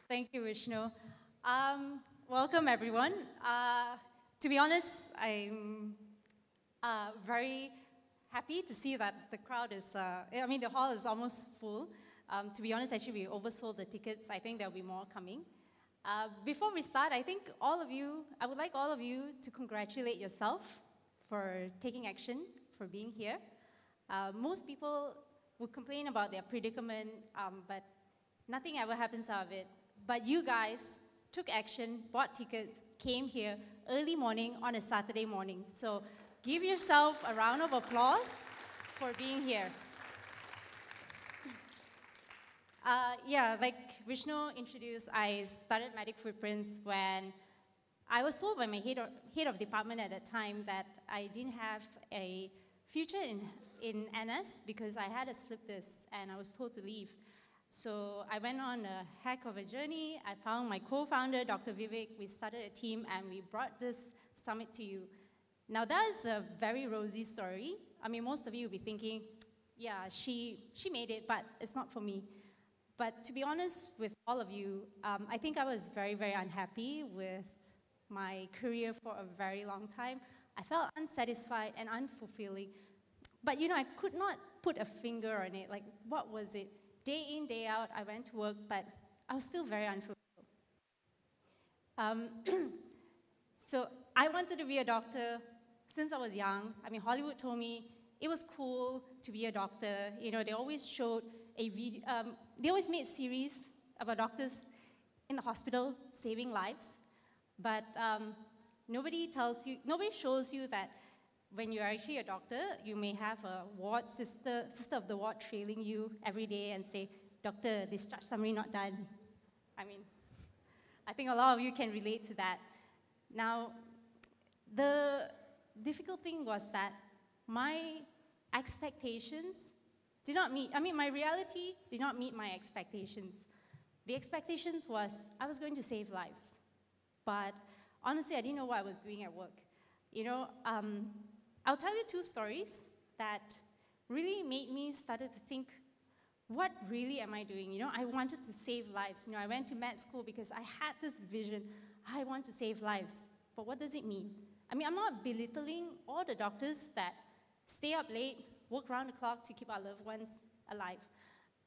Thank you, Vishnu. Welcome, everyone. To be honest, I'm very happy to see that the crowd is, the hall is almost full. To be honest, actually, we oversold the tickets. I think there'll be more coming. Before we start, I would like all of you to congratulate yourself for taking action, for being here. Most people would complain about their predicament, but nothing ever happens out of it. But you guys took action, bought tickets, came here early morning on a Saturday morning. So give yourself a round of applause for being here. Like Vishnu introduced, I started Medic Footprints when I was told by my head of department at that time that I didn't have a future in NS because I had a slip disc and I was told to leave. So I went on a heck of a journey. I found my co-founder, Dr. Vivek. We started a team and we brought this summit to you. Now that is a very rosy story. I mean, most of you will be thinking, yeah, she made it, but it's not for me. But to be honest with all of you, I think I was very, very unhappy with my career for a very long time. I felt unsatisfied and unfulfilling. But I could not put a finger on it. Like, what was it? Day in, day out, I went to work, but I was still very unfulfilled. So I wanted to be a doctor since I was young. I mean, Hollywood told me it was cool to be a doctor. They always showed a video, they always made series about doctors in the hospital saving lives. But nobody shows you that when you're actually a doctor, you may have a ward sister of the ward trailing you every day and say, "Doctor, discharge summary not done." I mean, I think a lot of you can relate to that. Now, the difficult thing was that my expectations did not meet, my reality did not meet my expectations. The expectations was I was going to save lives. But honestly, I didn't know what I was doing at work. I'll tell you two stories that really made me started to think, what really am I doing? I wanted to save lives. I went to med school because I had this vision. I want to save lives. But what does it mean? I mean, I'm not belittling all the doctors that stay up late, work around the clock to keep our loved ones alive.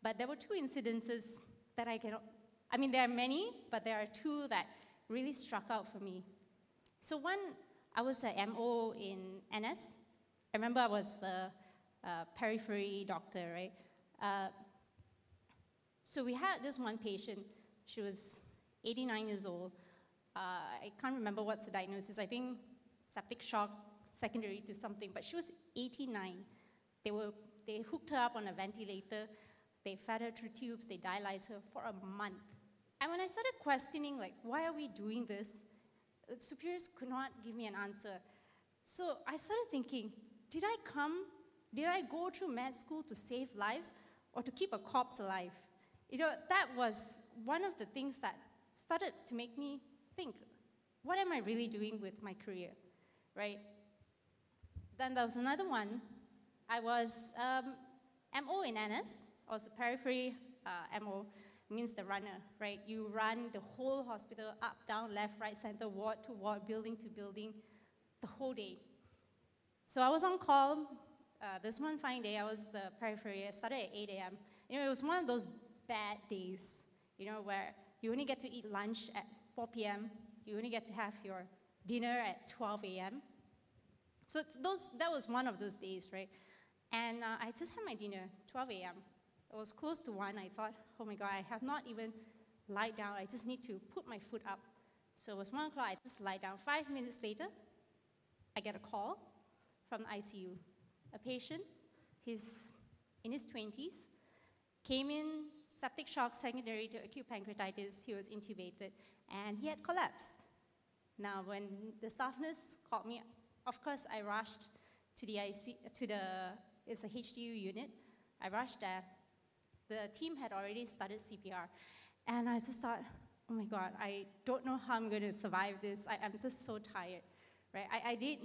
But there were two incidences that there are many, but there are two that really struck out for me. So one, I was a MO in NS. I remember I was the periphery doctor, right? So we had this one patient. She was 89 years old. I can't remember what's the diagnosis. I think septic shock secondary to something, but she was 89. They hooked her up on a ventilator. They fed her through tubes. They dialyzed her for a month. And when I started questioning, like, why are we doing this? Superiors could not give me an answer. So I started thinking, did I go through med school to save lives or to keep a corpse alive? That was one of the things that started to make me think, what am I really doing with my career, right? Then there was another one. I was MO in NS. I was a periphery MO. Means the runner, right? You run the whole hospital up, down, left, right, center, ward to ward, building to building, the whole day. So I was on call. This one fine day, I was the periphery. I started at 8 a.m. It was one of those bad days, where you only get to eat lunch at 4 p.m. You only get to have your dinner at 12 a.m. So that was one of those days, right? And I just had my dinner, 12 a.m. It was close to 1. I thought, oh my God, I have not even lied down. I just need to put my foot up. So it was 1 o'clock. I just lied down. 5 minutes later, I get a call from the ICU. A patient, he's in his 20s, came in, septic shock secondary to acute pancreatitis. He was intubated, and he had collapsed. Now, when the staff nurse called me, of course, I rushed to it's a HDU unit. I rushed there. The team had already started CPR. And I just thought, oh my God, I don't know how I'm going to survive this. I'm just so tired, right? I did,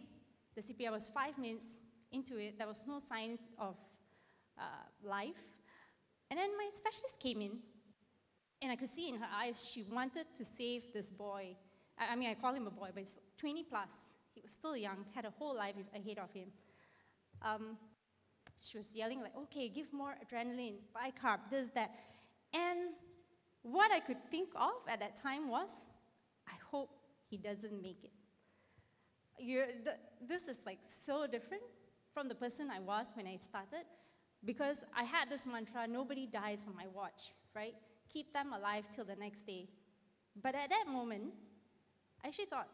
the CPR was 5 minutes into it. There was no sign of life. And then my specialist came in, And I could see in her eyes she wanted to save this boy. I mean, I call him a boy, but he's 20 plus. He was still young, had a whole life ahead of him. She was yelling like, okay, give more adrenaline, bicarb, this, that. And what I could think of at that time was, I hope he doesn't make it. This is like so different from the person I was when I started, because I had this mantra, nobody dies on my watch, right? Keep them alive till the next day. But at that moment, I actually thought,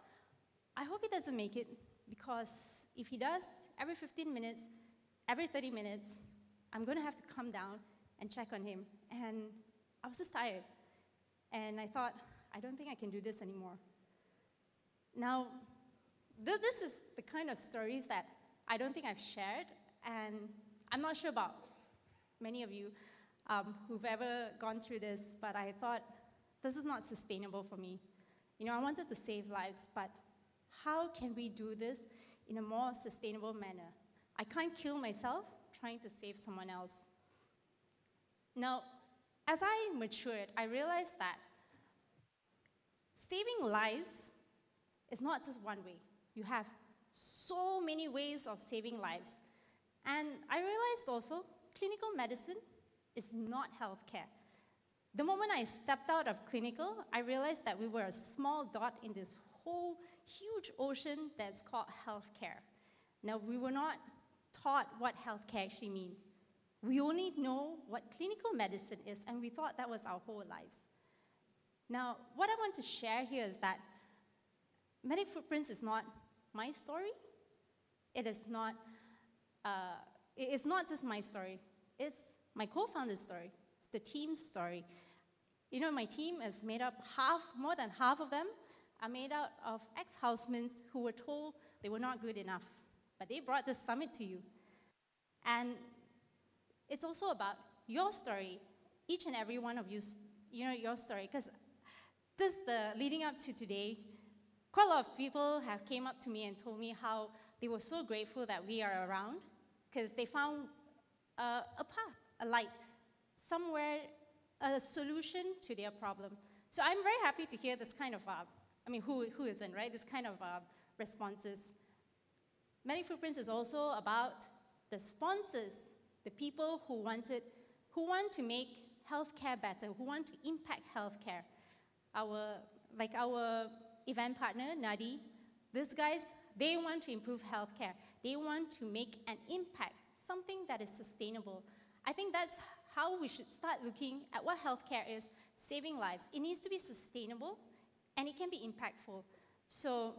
I hope he doesn't make it, because if he does, every 15 minutes, every 30 minutes, I'm going to have to come down and check on him. And I was just tired. And I thought, I don't think I can do this anymore. Now, this is the kind of stories that I don't think I've shared, and I'm not sure about many of you who've ever gone through this, but I thought, this is not sustainable for me. You know, I wanted to save lives, but how can we do this in a more sustainable manner? I can't kill myself trying to save someone else. Now, as I matured, I realized that saving lives is not just one way. You have so many ways of saving lives. And I realized also, clinical medicine is not healthcare. The moment I stepped out of clinical, I realized that we were a small dot in this whole huge ocean that's called healthcare. Now, we were not taught what healthcare actually means. We only know what clinical medicine is, and we thought that was our whole lives. Now, what I want to share here is that Medic Footprints is not my story. It is not just my story. It's my co-founder's story. It's the team's story. You know, my team is made up more than half of them are made out of ex-housemates who were told they were not good enough. But they brought this summit to you. And it's also about your story, each and every one of you, your story. Because leading up to today, quite a lot of people have came up to me and told me how they were so grateful that we are around, because they found a path, a light, somewhere, a solution to their problem. So I'm very happy to hear this kind of, who isn't, right? This kind of responses. Medic Footprints is also about the sponsors, the people who want to make healthcare better, who want to impact healthcare. Our event partner, Nadi, these guys, they want to improve healthcare. They want to make an impact, something that is sustainable. I think that's how we should start looking at what healthcare is, saving lives. It needs to be sustainable, and it can be impactful. So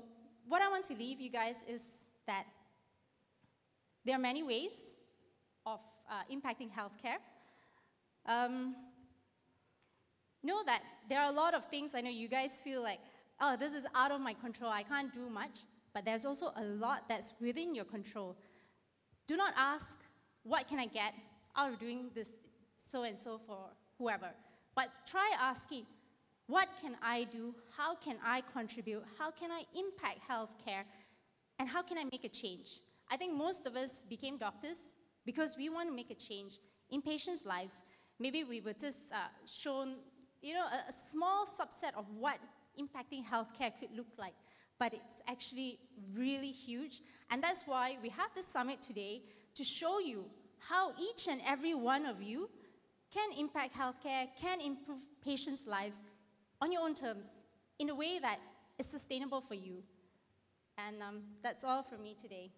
what I want to leave you guys is that there are many ways of impacting healthcare. Know that there are a lot of things. I know you guys feel like, oh, this is out of my control, I can't do much. But there's also a lot that's within your control. Do not ask, what can I get out of doing this so-and-so for whoever? But try asking, what can I do? How can I contribute? How can I impact healthcare? And how can I make a change? I think most of us became doctors because we want to make a change in patients' lives. Maybe we were just shown, a small subset of what impacting healthcare could look like. But it's actually really huge. And that's why we have this summit today to show you how each and every one of you can impact healthcare, can improve patients' lives on your own terms, in a way that is sustainable for you. And that's all from me today.